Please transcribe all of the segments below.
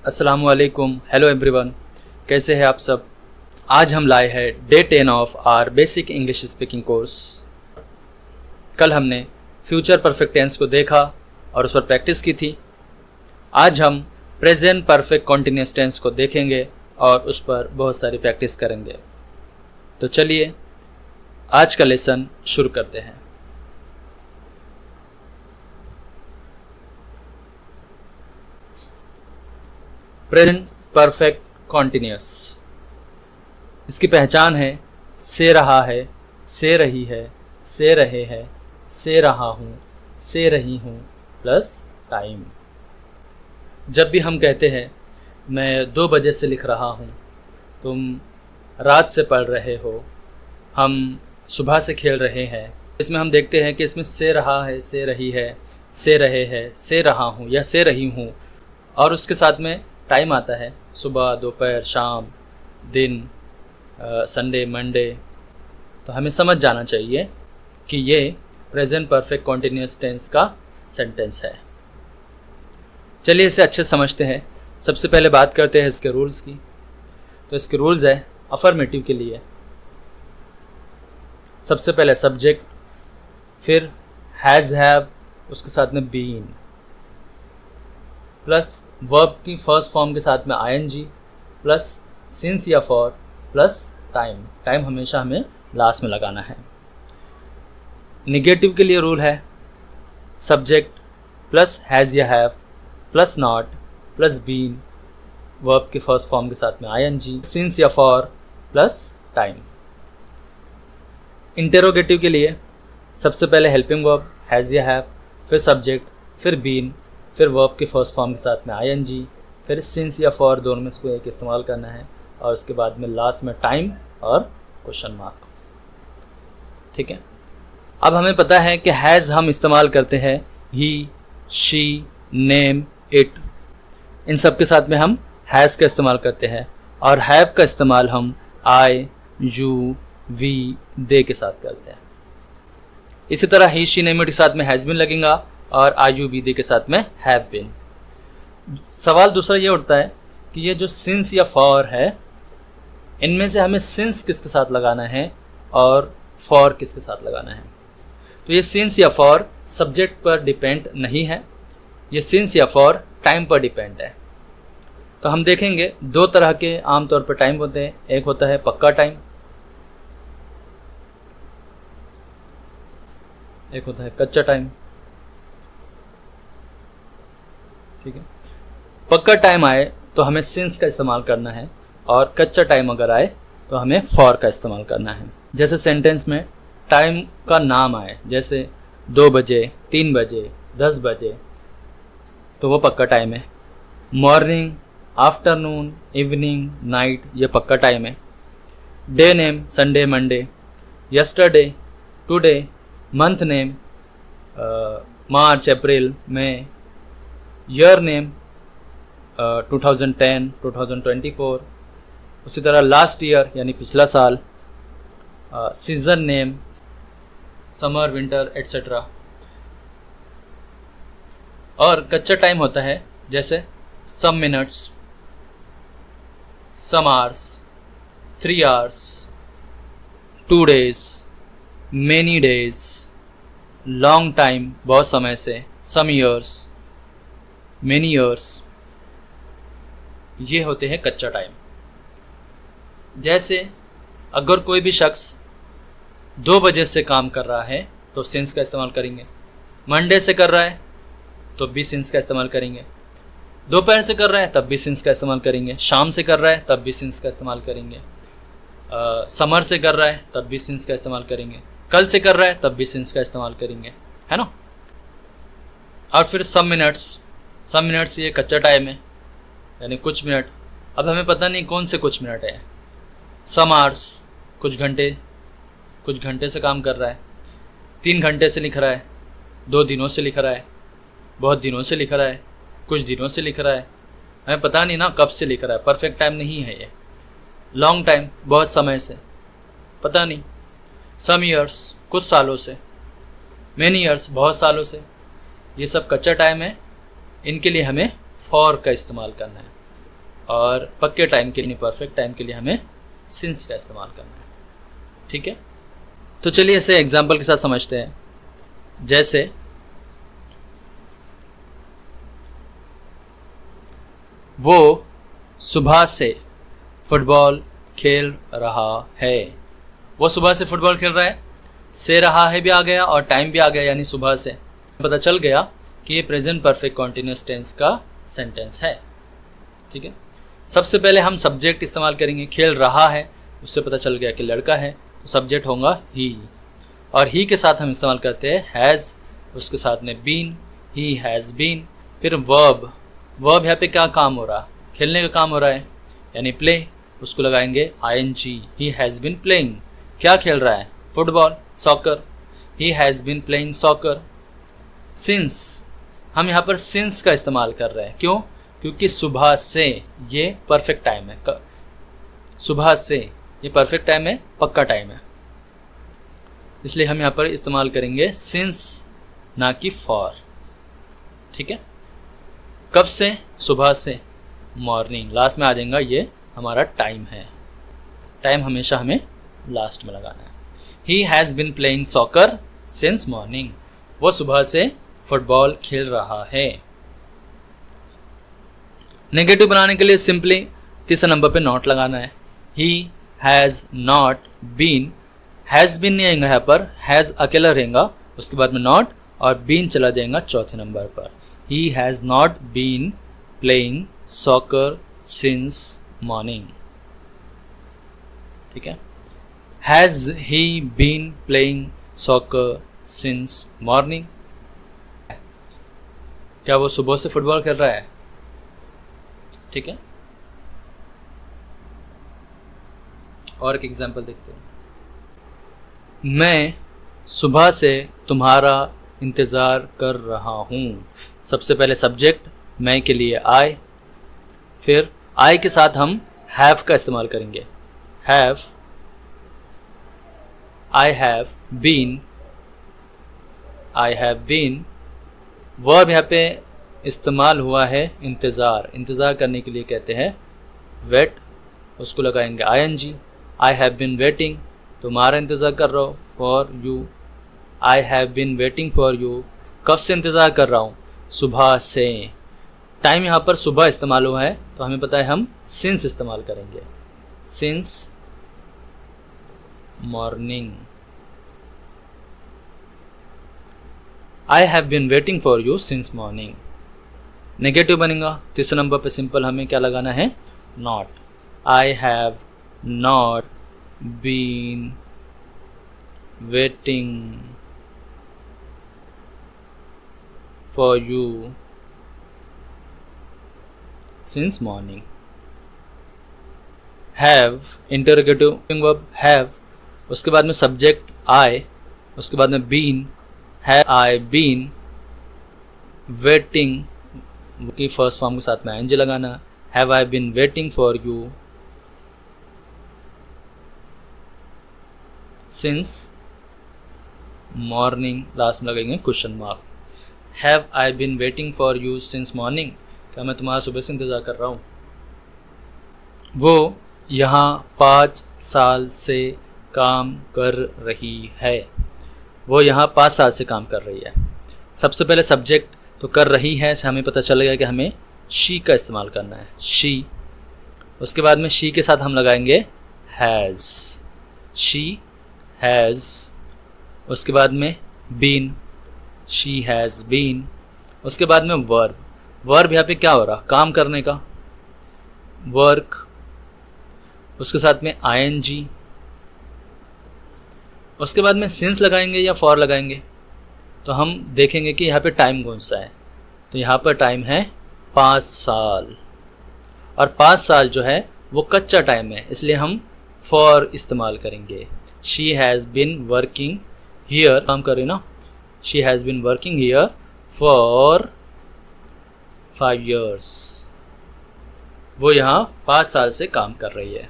अस्सलामुअलैकुम, hello everyone, कैसे हैं आप सब। आज हम लाए हैं day 10 of our basic English speaking course. कल हमने फ्यूचर परफेक्ट टेंस को देखा और उस पर प्रैक्टिस की थी। आज हम प्रेजेंट परफेक्ट कॉन्टिन्यूअस टेंस को देखेंगे और उस पर बहुत सारी प्रैक्टिस करेंगे। तो चलिए आज का लेसन शुरू करते हैं। प्रेजेंट परफेक्ट कॉन्टिन्यूअस, इसकी पहचान है से रहा है, से रही है, से रहे हैं, से रहा हूँ, से रही हूँ प्लस टाइम। जब भी हम कहते हैं मैं 2 बजे से लिख रहा हूँ, तुम रात से पढ़ रहे हो, हम सुबह से खेल रहे हैं, इसमें हम देखते हैं कि इसमें से रहा है, से रही है, से रहे हैं, से रहा हूँ या से रही हूँ, और उसके साथ में टाइम आता है सुबह, दोपहर, शाम, दिन, संडे, मंडे। तो हमें समझ जाना चाहिए कि ये प्रेजेंट परफेक्ट कॉन्टिन्यूअस टेंस का सेंटेंस है। चलिए इसे अच्छे से समझते हैं। सबसे पहले बात करते हैं इसके रूल्स की। तो इसके रूल्स है अफर्मेटिव के लिए सबसे पहले सब्जेक्ट, फिर हैज़ हैव, उसके साथ में बीन, प्लस वर्ब की फर्स्ट फॉर्म के साथ में आईएनजी, प्लस सिंस या फॉर, प्लस टाइम। टाइम हमेशा हमें लास्ट में लगाना है। निगेटिव के लिए रूल है सब्जेक्ट प्लस हैज़ या have, plus not, plus been, verb के फर्स्ट फॉर्म के साथ में आईएनजी, सिंस या फॉर, प्लस टाइम। इंटेरोगेटिव के लिए सबसे पहले हेल्पिंग वर्ब हैज़ या हैव, फिर सब्जेक्ट, फिर बीन, फिर वर्ब के फर्स्ट फॉर्म के साथ में आईएनजी, फिर सिंस या फॉर, दोनों में से कोई एक इस्तेमाल करना है, और उसके बाद में लास्ट में टाइम और क्वेश्चन मार्क। ठीक है। अब हमें पता है कि हैज़ हम इस्तेमाल करते हैं ही, शी, नेम, इट, इन सब के साथ में हम हैज़ का इस्तेमाल करते हैं, और हैव का इस्तेमाल हम आई, यू, वी, दे के साथ करते हैं। इसी तरह ही, शी, नेम, इट के साथ में हैज़ बीन लगेगा और आई, यू, वी, दे के साथ में हैव बीन। सवाल दूसरा ये उठता है कि ये जो सिंस या फॉर है, इनमें से हमें सिंस किसके साथ लगाना है और फॉर किसके साथ लगाना है। तो ये सिंस या फॉर सब्जेक्ट पर डिपेंड नहीं है, ये सिंस या फॉर टाइम पर डिपेंड है। तो हम देखेंगे 2 तरह के आमतौर पर टाइम होते हैं। एक होता है पक्का टाइम, एक होता है कच्चा टाइम। ठीक है। पक्का टाइम आए तो हमें सिंस का इस्तेमाल करना है, और कच्चा टाइम अगर आए तो हमें फॉर का इस्तेमाल करना है। जैसे सेंटेंस में टाइम का नाम आए, जैसे 2 बजे, 3 बजे, 10 बजे, तो वो पक्का टाइम है। मॉर्निंग, आफ्टरनून, इवनिंग, नाइट, ये पक्का टाइम है। Day name, Sunday, Monday, yesterday, today, month name, March, April, May, year name 2010, 2024, उसी तरह लास्ट ईयर यानी पिछला साल, season name, summer, winter, etcetera. और कच्चा टाइम होता है जैसे some minutes, some hours, 3 hours, 2 days, many days, long time, बहुत समय से, सम ईयर्स, मेनी ईयर्स, ये होते हैं कच्चा टाइम। जैसे अगर कोई भी शख्स 2 बजे से काम कर रहा है तो सिंस का इस्तेमाल करेंगे, मंडे से कर रहा है तो भी सिंस का इस्तेमाल करेंगे, दोपहर से कर रहा है तब भी सिंस का इस्तेमाल करेंगे, शाम से कर रहा है तब भी सिंस का इस्तेमाल करेंगे, समर से कर रहा है तब भी सिंस का इस्तेमाल करेंगे, कल से कर रहा है तब भी सिंस का इस्तेमाल करेंगे, है ना। और फिर सम मिनट्स, ये कच्चा टाइम है यानी कुछ मिनट। अब हमें पता नहीं कौन से कुछ मिनट है। सम आवर्स, कुछ घंटे से काम कर रहा है, 3 घंटे से लिख रहा है, 2 दिनों से लिख रहा है, बहुत दिनों से लिख रहा है, कुछ दिनों से लिख रहा है, हमें पता नहीं ना कब से लिख रहा है, परफेक्ट टाइम नहीं है ये। लॉन्ग टाइम, बहुत समय से, पता नहीं। सम ईयर्स, कुछ सालों से। मेनी ईयर्स, बहुत सालों से। ये सब कच्चा टाइम है, इनके लिए हमें फॉर का इस्तेमाल करना है। और पक्के टाइम के लिए, परफेक्ट टाइम के लिए हमें सिंस का इस्तेमाल करना है। ठीक है, तो चलिए इसे एग्जाम्पल के साथ समझते हैं। जैसे वो सुबह से फुटबॉल खेल रहा है। वो सुबह से फुटबॉल खेल रहा है, से रहा है भी आ गया और टाइम भी आ गया, यानी सुबह से। पता चल गया कि ये प्रेजेंट परफेक्ट कॉन्टिन्यूअस टेंस का सेंटेंस है। ठीक है, सबसे पहले हम सब्जेक्ट इस्तेमाल करेंगे। खेल रहा है, उससे पता चल गया कि लड़का है, तो सब्जेक्ट होगा ही। और ही के साथ हम इस्तेमाल करते हैं हैज़, उसके साथ में बीन, ही हैज़ बीन। फिर वर्ब, वर्ब यहाँ पे क्या काम हो रहा, खेलने का काम हो रहा है, यानी प्ले, उसको लगाएंगे ing, he has been playing. क्या खेल रहा है, football, soccer, he has been playing soccer. Since, हम यहाँ पर सिंस का इस्तेमाल कर रहे हैं, क्यों? क्योंकि सुबह से ये परफेक्ट टाइम है, सुबह से ये परफेक्ट टाइम है, पक्का टाइम है, इसलिए हम यहाँ पर इस्तेमाल करेंगे सिंस, ना कि फॉर। ठीक है, कब से, सुबह से, मॉर्निंग, लास्ट में आ जाएगा, ये हमारा टाइम है। टाइम हमेशा हमें लास्ट में लगाना है। He has been playing soccer since morning, वो सुबह से फुटबॉल खेल रहा है। नेगेटिव बनाने के लिए सिंपली तीसरे नंबर पे नॉट लगाना है। He has not been, has been नहीं आएगा यहाँ पर, हैज़ अकेला रहेगा, उसके बाद में नॉट और बीन चला जाएगा चौथे नंबर पर। He has not been playing soccer since morning. ठीक है, has he been playing soccer since morning, क्या वो सुबह से फुटबॉल खेल रहा है? ठीक है, और एक एग्जांपल देखते हैं। मैं सुबह से तुम्हारा इंतज़ार कर रहा हूँ। सबसे पहले सब्जेक्ट मैं के लिए आई, फिर आई के साथ हम हैव का इस्तेमाल करेंगे। Have, I have been, I have been. Verb यहाँ पे इस्तेमाल हुआ है इंतज़ार, इंतज़ार करने के लिए कहते हैं वेट, उसको लगाएंगे ing। I have been waiting, तुम्हारा इंतज़ार कर रहा हूँ, for you. I have been waiting for you, कब से इंतज़ार कर रहा हूँ? सुबह से। टाइम यहाँ पर सुबह इस्तेमाल हुआ है, तो हमें पता है हम सिंस इस्तेमाल करेंगे, since morning. I have been waiting for you since morning. Negative बनेगा, तीसरे नंबर पे सिंपल हमें क्या लगाना है? Not. I have not been waiting for you since morning. Have, interrogative verb have, उसके बाद में सब्जेक्ट आई, उसके बाद में been, have I been waiting की फर्स्ट फॉर्म के साथ में ing लगाना। Have I been waiting for you since morning, last में लगेंगे question mark. Have I been waiting for you since morning, क्या मैं तुम्हारा सुबह से इंतज़ार कर रहा हूँ? वो यहाँ 5 साल से काम कर रही है। वो यहाँ 5 साल से काम कर रही है। सबसे पहले सब्जेक्ट तो कर रही है से हमें पता चल गया कि हमें शी का इस्तेमाल करना है, शी। उसके बाद में शी के साथ हम लगाएंगे हैज़, शी हैज़। उसके बाद में बीन, शी हैज़ बीन। उसके बाद में वर्ब, वर्ब यहाँ पे क्या हो रहा? काम करने का, वर्क। उसके साथ में ing। उसके बाद में सिंस लगाएंगे या फॉर लगाएंगे, तो हम देखेंगे कि यहाँ पे टाइम कौन सा है। तो यहाँ पर टाइम है 5 साल, और 5 साल जो है वो कच्चा टाइम है, इसलिए हम फॉर इस्तेमाल करेंगे। She has been working here, काम कर रही ना, she has been working here for 5 years। वो यहाँ 5 साल से काम कर रही है।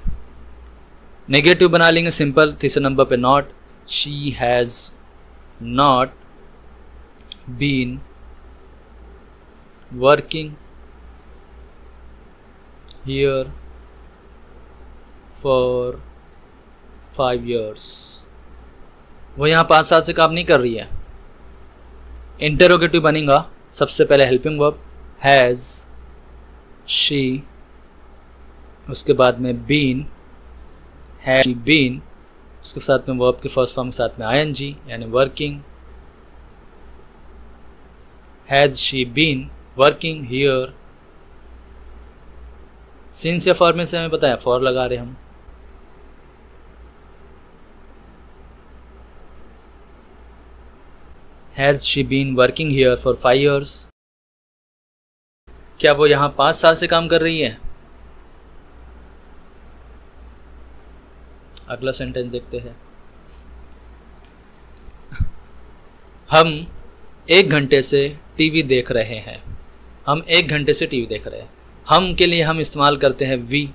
नेगेटिव बना लेंगे सिंपल, तीसरे नंबर पे not. She has not been working here for 5 years। वो यहाँ 5 साल से काम नहीं कर रही है। इंटरोगेटिव बनेगा सबसे पहले हेल्पिंग वर्ब हैज़ शी, उसके बाद में बीन, हैज शी बीन, उसके साथ में वर्ब के फर्स्ट फॉर्म के साथ में आईएनजी यानी working, has she been working here. Since या फॉर में से हमें पता है फॉर लगा रहे हम। Has she been working here for 5 years। क्या वो यहाँ 5 साल से काम कर रही है? अगला सेंटेंस देखते हैं। हम 1 घंटे से टीवी देख रहे हैं। हम 1 घंटे से टीवी देख रहे हैं। हम के लिए हम इस्तेमाल करते हैं वी।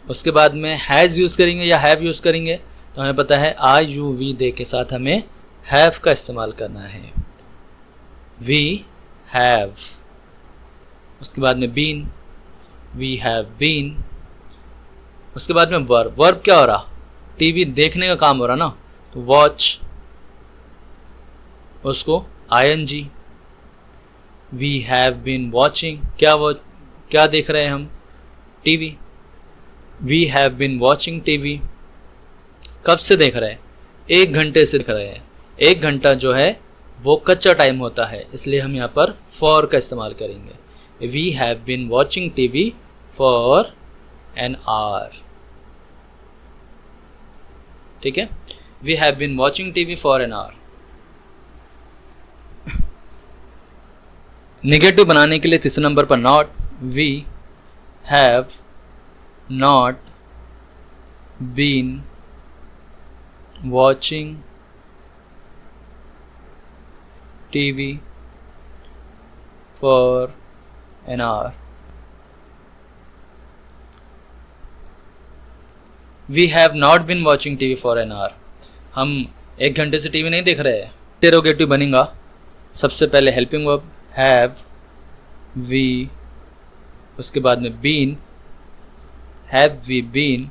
उसके बाद में हैज़ यूज़ करेंगे या हैव यूज़ करेंगे तो हमें पता है आई यू वी दे के साथ हमें हैव का इस्तेमाल करना है। वी हैव, उसके बाद में बीन, वी हैव बीन, उसके बाद में वर्ब। वर्ब क्या हो रहा? टीवी देखने का काम हो रहा ना, तो वॉच, उसको ING. We have been watching, क्या देख रहे हैं हम? TV. We have been watching TV. कब से देख रहे हैं? 1 घंटे से देख रहे हैं। 1 घंटा जो है वो कच्चा टाइम होता है, इसलिए हम यहाँ पर फॉर का इस्तेमाल करेंगे। We have been watching TV for an hour. ठीक है, we have been watching TV for an hour. नेगेटिव बनाने के लिए तीसरे नंबर पर not. We have not been watching TV for an hour. We have not been watching TV for an hour. हम 1 घंटे से टीवी नहीं देख रहे हैं। इंटरोगेटिव बनेगा सबसे पहले हेल्पिंग वर्ब हैव वी, उसके बाद में been, have we been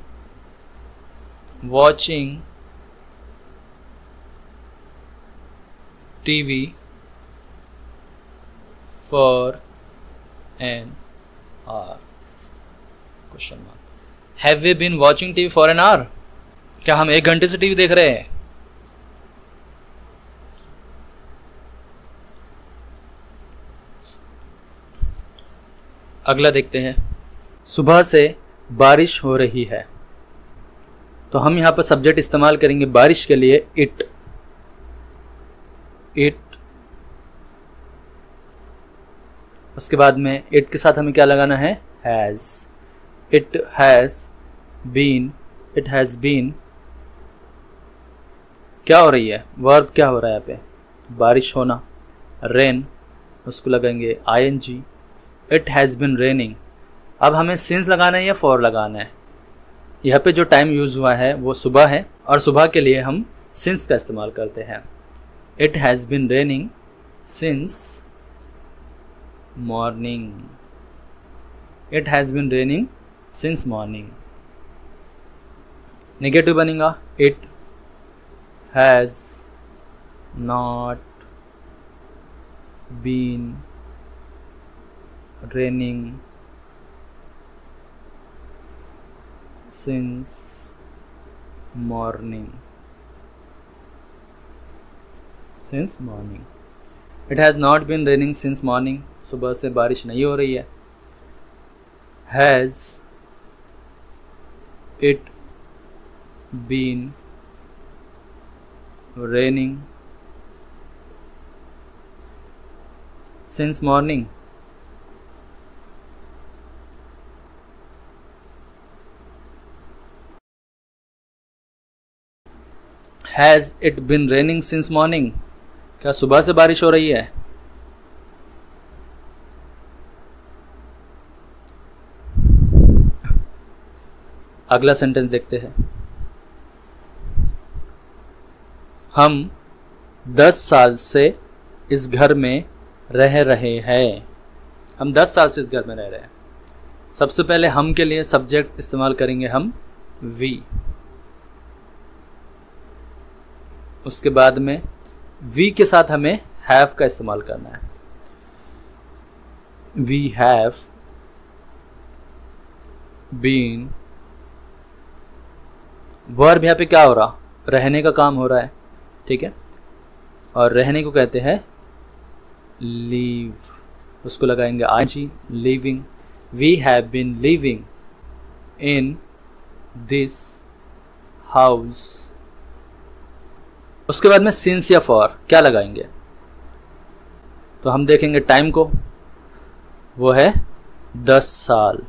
watching TV for an hour? Question mark. Have we been watching TV for an hour? क्या हम 1 घंटे से टीवी देख रहे हैं? अगला देखते हैं। सुबह से बारिश हो रही है, तो हम यहाँ पर सब्जेक्ट इस्तेमाल करेंगे बारिश के लिए इट। उसके बाद में इट के साथ हमें क्या लगाना है? Has. It has been, it has been. क्या हो रही है? वर्ब क्या हो रहा है यहाँ पे? बारिश होना, रेन, उसको लगाएंगे ING. It has been raining. अब हमें सिंस लगाना है या फॉर लगाना है? यहाँ पे जो टाइम यूज़ हुआ है वो सुबह है, और सुबह के लिए हम सिंस का इस्तेमाल करते हैं। It has been raining since morning. It has been raining since morning. Negative बनेगा it has not been raining since morning. Since morning. It has not been raining since morning. सुबह से बारिश नहीं हो रही है। Has it been raining since morning? Has it been raining since morning? क्या सुबह से बारिश हो रही है? अगला सेंटेंस देखते हैं। हम 10 साल से इस घर में रह रहे हैं। हम 10 साल से इस घर में रह रहे हैं। सबसे पहले हम के लिए सब्जेक्ट इस्तेमाल करेंगे हम वी। उसके बाद में वी के साथ हमें हैव का इस्तेमाल करना है। We have been. वर्ब यहाँ पे क्या हो रहा, रहने का काम हो रहा है, ठीक है, और रहने को कहते हैं लीव, उसको लगाएंगे ING, living. We have been living in this house. उसके बाद में सिंस या फॉर क्या लगाएंगे, तो हम देखेंगे टाइम को, वो है 10 साल।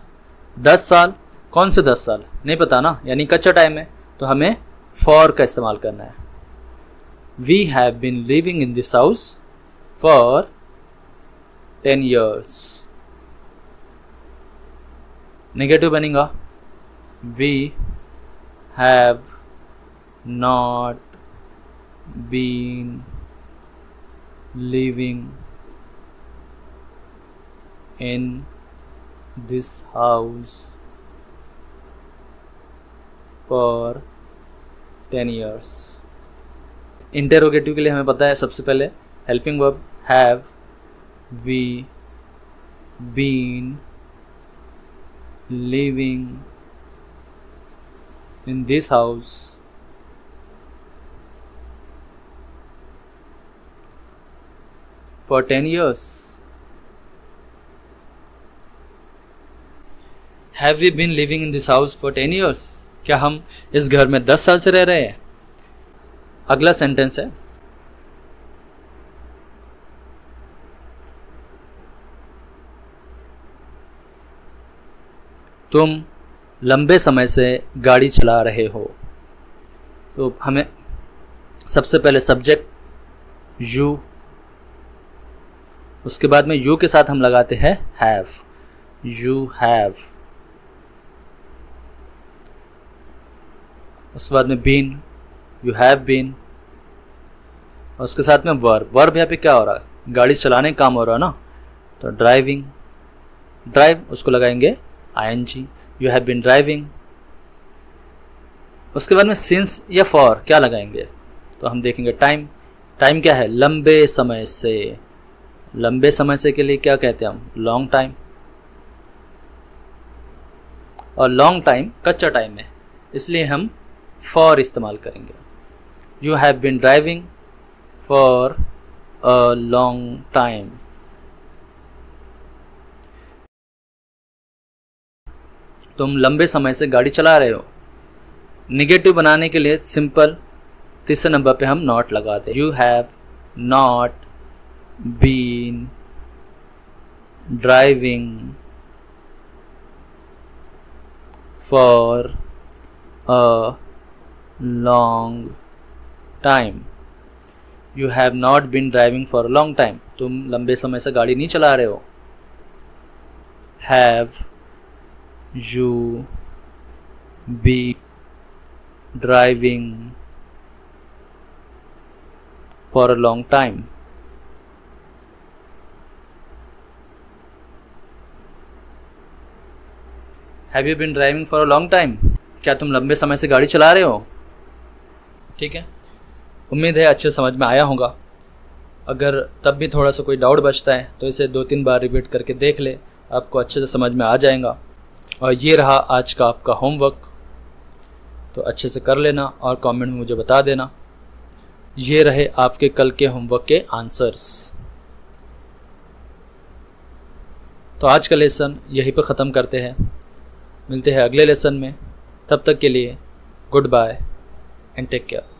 10 साल, कौन से 10 साल नहीं पता ना, यानी कच्चा टाइम है, तो हमें फॉर का इस्तेमाल करना है। We have been living in this house for 10 years। Negative बनेगा we have not been living in this house for 10 years। Interrogative के लिए हमें पता है सबसे पहले helping verb have we been living in this house for 10 years। Have we been living in this house for 10 years? क्या हम इस घर में 10 साल से रह रहे हैं? अगला सेंटेंस है तुम लंबे समय से गाड़ी चला रहे हो। तो हमें सबसे पहले सब्जेक्ट यू, उसके बाद में यू के साथ हम लगाते हैं हैव। You have. उसके बाद में बीन, यू हैव बीन। और उसके साथ में वर्ब। वर्ब यहाँ पे क्या हो रहा है, गाड़ी चलाने का काम हो रहा है ना, तो ड्राइविंग। ड्राइव, उसको लगाएंगे ING। You have been driving. उसके बाद में सिंस या फॉर क्या लगाएंगे, तो हम देखेंगे टाइम। टाइम क्या है, लंबे समय से। लंबे समय से के लिए क्या कहते हैं हम, लॉन्ग टाइम। और लॉन्ग टाइम कच्चा टाइम है, इसलिए हम फॉर इस्तेमाल करेंगे। You have been driving for a long time. तुम लंबे समय से गाड़ी चला रहे हो। निगेटिव बनाने के लिए सिंपल तीसरे नंबर पे हम नॉट लगाते हैं। You have not been driving for a long time. You have not been driving for a long time. तुम लंबे समय से गाड़ी नहीं चला रहे हो। Have you be driving for a long time। Have you been driving for a long time? क्या तुम लंबे समय से गाड़ी चला रहे हो? ठीक है, उम्मीद है अच्छे समझ में आया होगा। अगर तब भी थोड़ा सा कोई डाउट बचता है तो इसे 2-3 बार रिपीट करके देख ले, आपको अच्छे से समझ में आ जाएगा। और ये रहा आज का आपका होमवर्क, तो अच्छे से कर लेना और कमेंट में मुझे बता देना। ये रहे आपके कल के होमवर्क के आंसर्स। तो आज का लेसन यहीं पर ख़त्म करते हैं, मिलते हैं अगले लेसन में। तब तक के लिए good bye and take care.